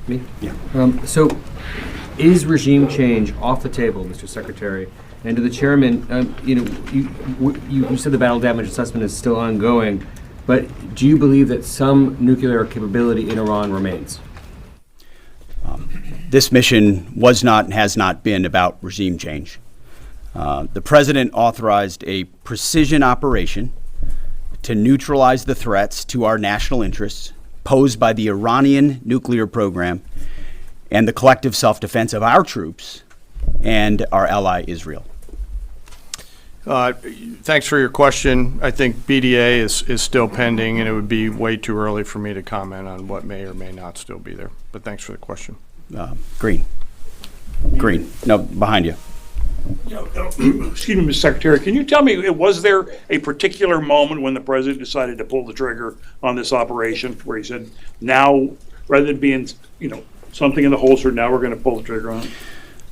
Me? Yeah. So, is regime change off the table, Mr. Secretary? And to the chairman, you said the battle damage assessment is still ongoing, but do you believe that some nuclear capability in Iran remains? This mission was not and has not been about regime change. The president authorized a precision operation to neutralize the threats to our national interests posed by the Iranian nuclear program and the collective self-defense of our troops and our ally Israel. Thanks for your question. I think BDA is still pending, and it would be way too early for me to comment on what may or may not still be there. But thanks for the question. Green. No, behind you. Excuse me, Mr. Secretary, can you tell me, was there a particular moment when the president decided to pull the trigger on this operation where he said, now, rather than being, something in the holster, now we're going to pull the trigger on it?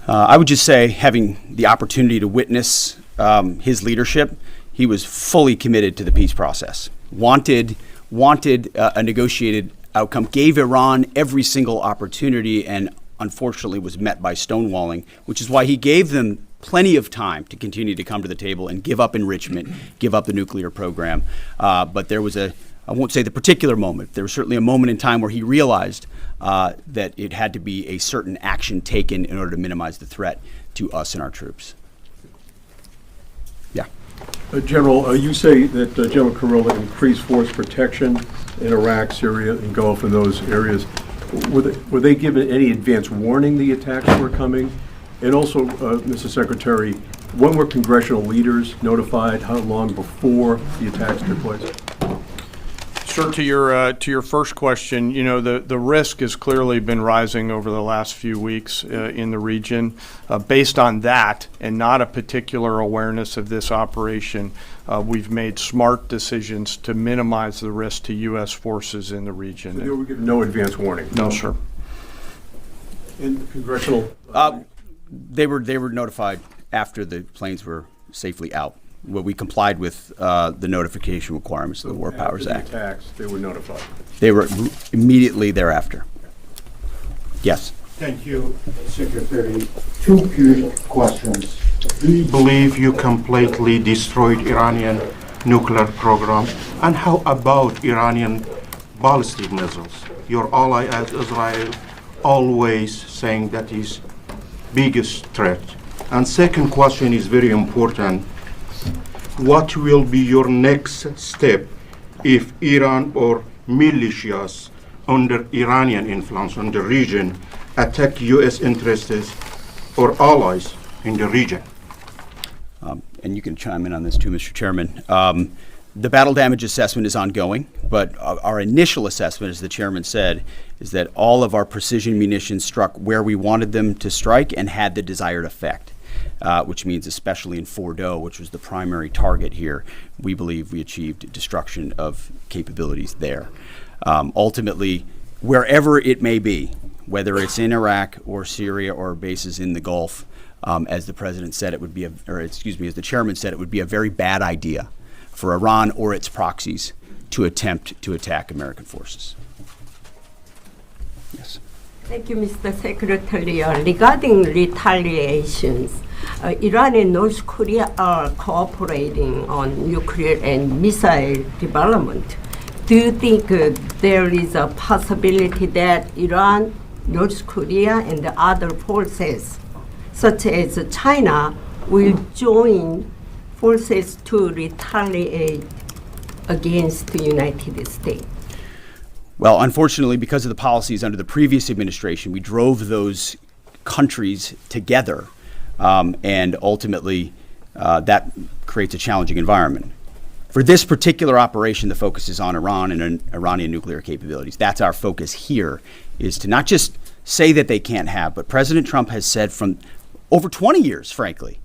I would just say, having the opportunity to witness his leadership, he was fully committed to the peace process. Wanted a negotiated outcome, gave Iran every single opportunity, and unfortunately was met by stonewalling, which is why he gave them plenty of time to continue to come to the table and give up enrichment, give up the nuclear program. But there was I won't say the particular moment, there was certainly a moment in time where he realized that it had to be a certain action taken in order to minimize the threat to us and our troops. Yeah. General, you say that General Kurilla increased force protection in Iraq, Syria, and Gulf in those areas. Were they given any advance warning the attacks were coming? And also, Mr. Secretary, when were congressional leaders notified? How long before the attacks took place? Sir, to your first question, the risk has clearly been rising over the last few weeks in the region. Based on that and not a particular awareness of this operation, we've made smart decisions to minimize the risk to U.S. forces in the region. So they were given no advance warning? No, sir. And congressional? They were notified after the planes were safely out. Well, we complied with the notification requirements of the War Powers Act. After the attacks, they were notified? They were immediately thereafter. Yes. Thank you, Secretary. Two quick questions. Do you believe you completely destroyed Iranian nuclear program? And how about Iranian ballistic missiles? Your ally as Israel always saying that is biggest threat. And second question is very important. What will be your next step if Iran or militias under Iranian influence in the region attack U.S. interests or allies in the region? And you can chime in on this too, Mr. Chairman. The battle damage assessment is ongoing, but our initial assessment, as the chairman said, is that all of our precision munitions struck where we wanted them to strike and had the desired effect. Which means especially in Fordow, which was the primary target here, we believe we achieved destruction of capabilities there. Ultimately, wherever it may be, whether it's in Iraq or Syria or bases in the Gulf, as the president said, it would be as the chairman said, it would be a very bad idea for Iran or its proxies to attempt to attack American forces. Yes. Thank you, Mr. Secretary. Regarding retaliations, Iran and North Korea are cooperating on nuclear and missile development. Do you think there is a possibility that Iran, North Korea, and the other forces, such as China, will join forces to retaliate against the United States? Well, unfortunately, because of the policies under the previous administration, we drove those countries together, and ultimately that creates a challenging environment. For this particular operation, the focus is on Iran and Iranian nuclear capabilities. That's our focus here, is to not just say that they can't have, but President Trump has said from over 20 years, frankly,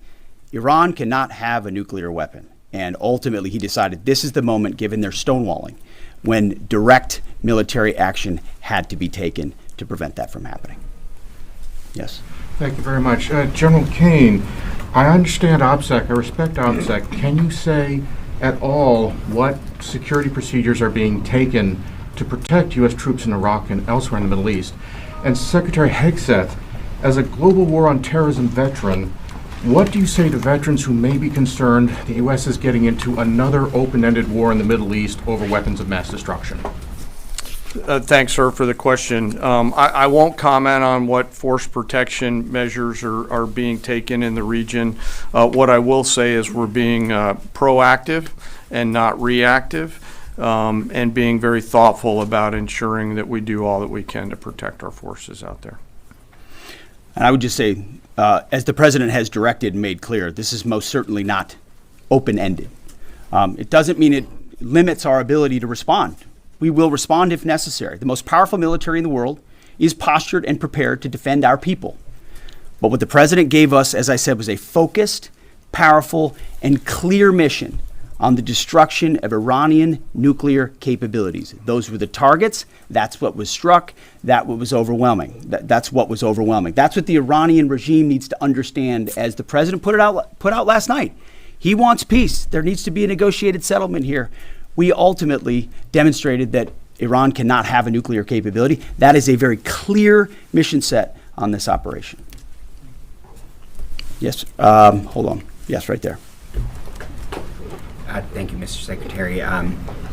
Iran cannot have a nuclear weapon. And ultimately, he decided this is the moment, given their stonewalling, when direct military action had to be taken to prevent that from happening. Yes. Thank you very much. General Caine, I understand OPSEC, I respect OPSEC. Can you say at all what security procedures are being taken to protect U.S. troops in Iraq and elsewhere in the Middle East? And Secretary Hegseth, as a global war on terrorism veteran, what do you say to veterans who may be concerned the U.S. is getting into another open-ended war in the Middle East over weapons of mass destruction? Thanks, sir, for the question. I won't comment on what force protection measures are being taken in the region. What I will say is we're being proactive and not reactive, and being very thoughtful about ensuring that we do all that we can to protect our forces out there. And I would just say, as the president has directed and made clear, this is most certainly not open-ended. It doesn't mean it limits our ability to respond. We will respond if necessary. The most powerful military in the world is postured and prepared to defend our people. But what the president gave us, as I said, was a focused, powerful, and clear mission on the destruction of Iranian nuclear capabilities. Those were the targets. That's what was struck. That's what was overwhelming. That's what was overwhelming. That's what the Iranian regime needs to understand, as the president put out last night. He wants peace. There needs to be a negotiated settlement here. We ultimately demonstrated that Iran cannot have a nuclear capability. That is a very clear mission set on this operation. Yes, hold on. Yes, right there. Thank you, Mr. Secretary.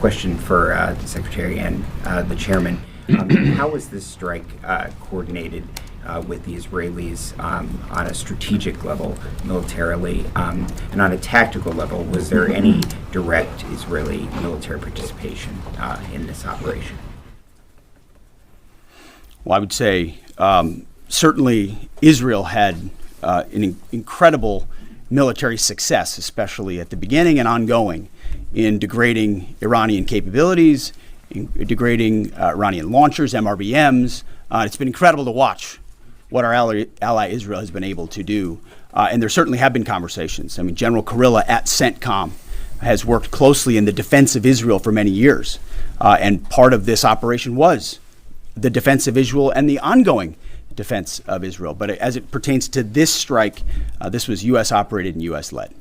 Question for the Secretary and the Chairman. How was this strike coordinated with the Israelis on a strategic level, militarily, and on a tactical level? Was there any direct Israeli military participation in this operation? Well, I would say certainly Israel had an incredible military success, especially at the beginning and ongoing, in degrading Iranian capabilities, in degrading Iranian launchers, MRBMs. It's been incredible to watch what our ally Israel has been able to do. And there certainly have been conversations. I mean, General Kurilla at CENTCOM has worked closely in the defense of Israel for many years. And part of this operation was the defense of Israel and the ongoing defense of Israel. But as it pertains to this strike, this was U.S. operated and U.S. led.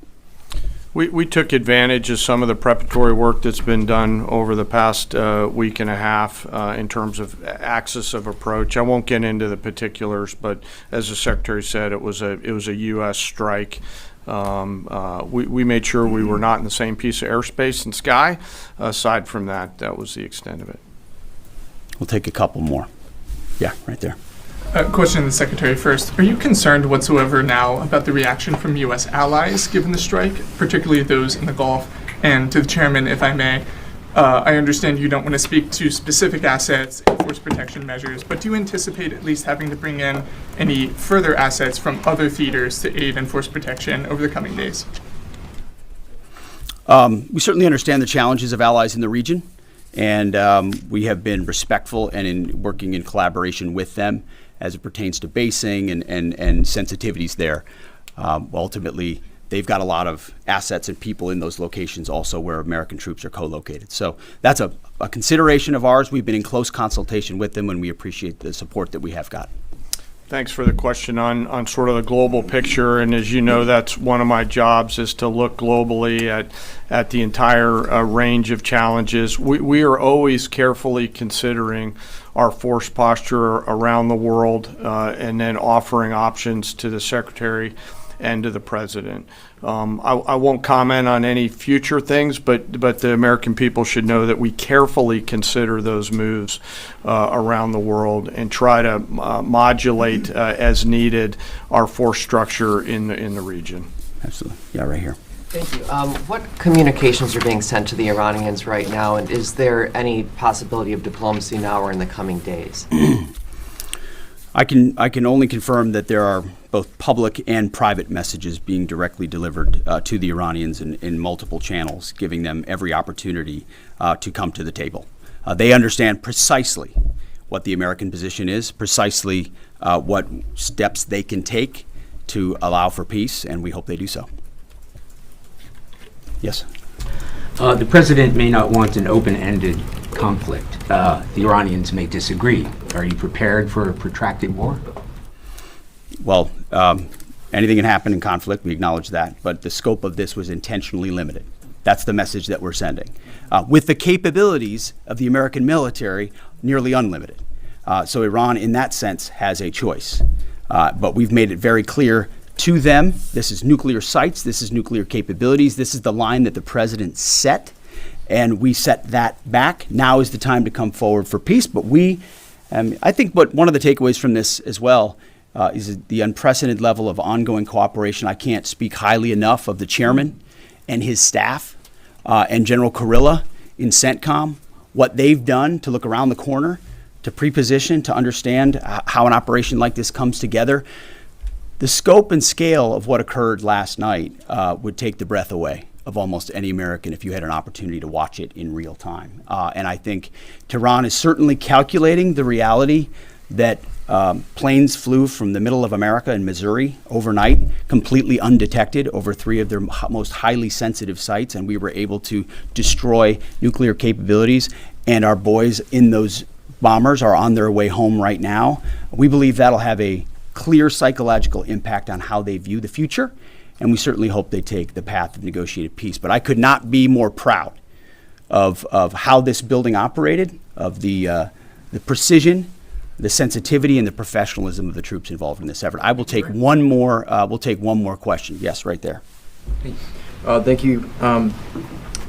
We took advantage of some of the preparatory work that's been done over the past week and a half in terms of axis of approach. I won't get into the particulars, but as the Secretary said, it was a U.S. strike. We made sure we were not in the same piece of airspace and sky. Aside from that, that was the extent of it. We'll take a couple more. Yeah, right there. Question to the Secretary first. Are you concerned whatsoever now about the reaction from U.S. allies given the strike, particularly those in the Gulf? And to the Chairman, if I may, I understand you don't want to speak to specific assets and force protection measures, but do you anticipate at least having to bring in any further assets from other theaters to aid in force protection over the coming days? We certainly understand the challenges of allies in the region, and we have been respectful and in working in collaboration with them as it pertains to basing and sensitivities there. Ultimately, they've got a lot of assets and people in those locations also where American troops are co-located. So that's a consideration of ours. We've been in close consultation with them, and we appreciate the support that we have got. Thanks for the question on sort of the global picture. And as you know, that's one of my jobs, is to look globally at the entire range of challenges. We are always carefully considering our force posture around the world and then offering options to the Secretary and to the President. I won't comment on any future things, but the American people should know that we carefully consider those moves around the world and try to modulate as needed our force structure in the region. Absolutely. Yeah, right here. Thank you. What communications are being sent to the Iranians right now, and is there any possibility of diplomacy now or in the coming days? I can only confirm that there are both public and private messages being directly delivered to the Iranians in multiple channels, giving them every opportunity to come to the table. They understand precisely what the American position is, precisely what steps they can take to allow for peace, and we hope they do so. Yes. The president may not want an open-ended conflict. The Iranians may disagree. Are you prepared for a protracted war? Well, anything can happen in conflict. We acknowledge that. But the scope of this was intentionally limited. That's the message that we're sending. With the capabilities of the American military, nearly unlimited. So Iran, in that sense, has a choice. But we've made it very clear to them, this is nuclear sites, this is nuclear capabilities, this is the line that the president set, and we set that back. Now is the time to come forward for peace. But I think one of the takeaways from this as well is the unprecedented level of ongoing cooperation. I can't speak highly enough of the chairman and his staff and General Kurilla in CENTCOM, what they've done to look around the corner, to pre-position, to understand how an operation like this comes together. The scope and scale of what occurred last night would take the breath away of almost any American if you had an opportunity to watch it in real time. And I think Tehran is certainly calculating the reality that planes flew from the middle of America in Missouri overnight, completely undetected over 3 of their most highly sensitive sites, and we were able to destroy nuclear capabilities. And our boys in those bombers are on their way home right now. We believe that'll have a clear psychological impact on how they view the future, and we certainly hope they take the path of negotiated peace. But I could not be more proud of how this building operated, of the precision, the sensitivity, and the professionalism of the troops involved in this effort. I will take one more. We'll take one more question. Yes, right there. Thank you,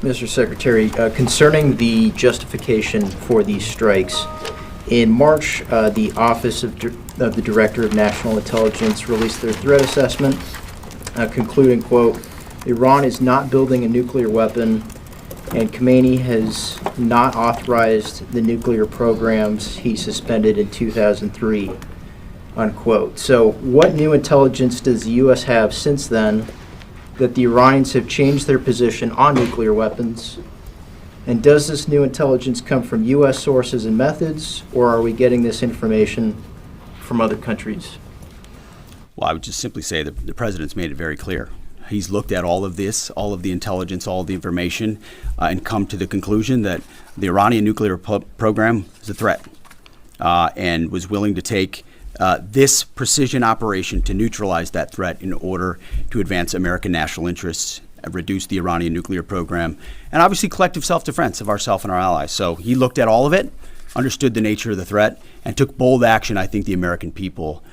Mr. Secretary. Concerning the justification for these strikes, in March, the Office of the Director of National Intelligence released their threat assessment, concluding, quote, Iran is not building a nuclear weapon, and Caine has not authorized the nuclear programs he suspended in 2003, unquote. So what new intelligence does the U.S. have since then that the Iranians have changed their position on nuclear weapons? And does this new intelligence come from U.S. sources and methods, or are we getting this information from other countries? Well, I would just simply say that the president's made it very clear. He's looked at all of this, all of the intelligence, all of the information, and come to the conclusion that the Iranian nuclear program is a threat, and was willing to take this precision operation to neutralize that threat in order to advance American national interests, reduce the Iranian nuclear program, and obviously collective self-defense of ourselves and our allies. So he looked at all of it, understood the nature of the threat, and took bold action I think the American people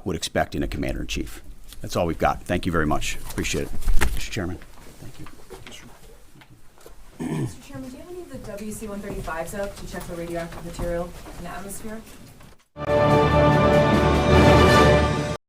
would expect in a commander-in-chief. That's all we've got. Thank you very much. Appreciate it, Mr. Chairman. Thank you. Mr. Chairman, do you have any of the WC-135s up to check for radioactive material in the atmosphere?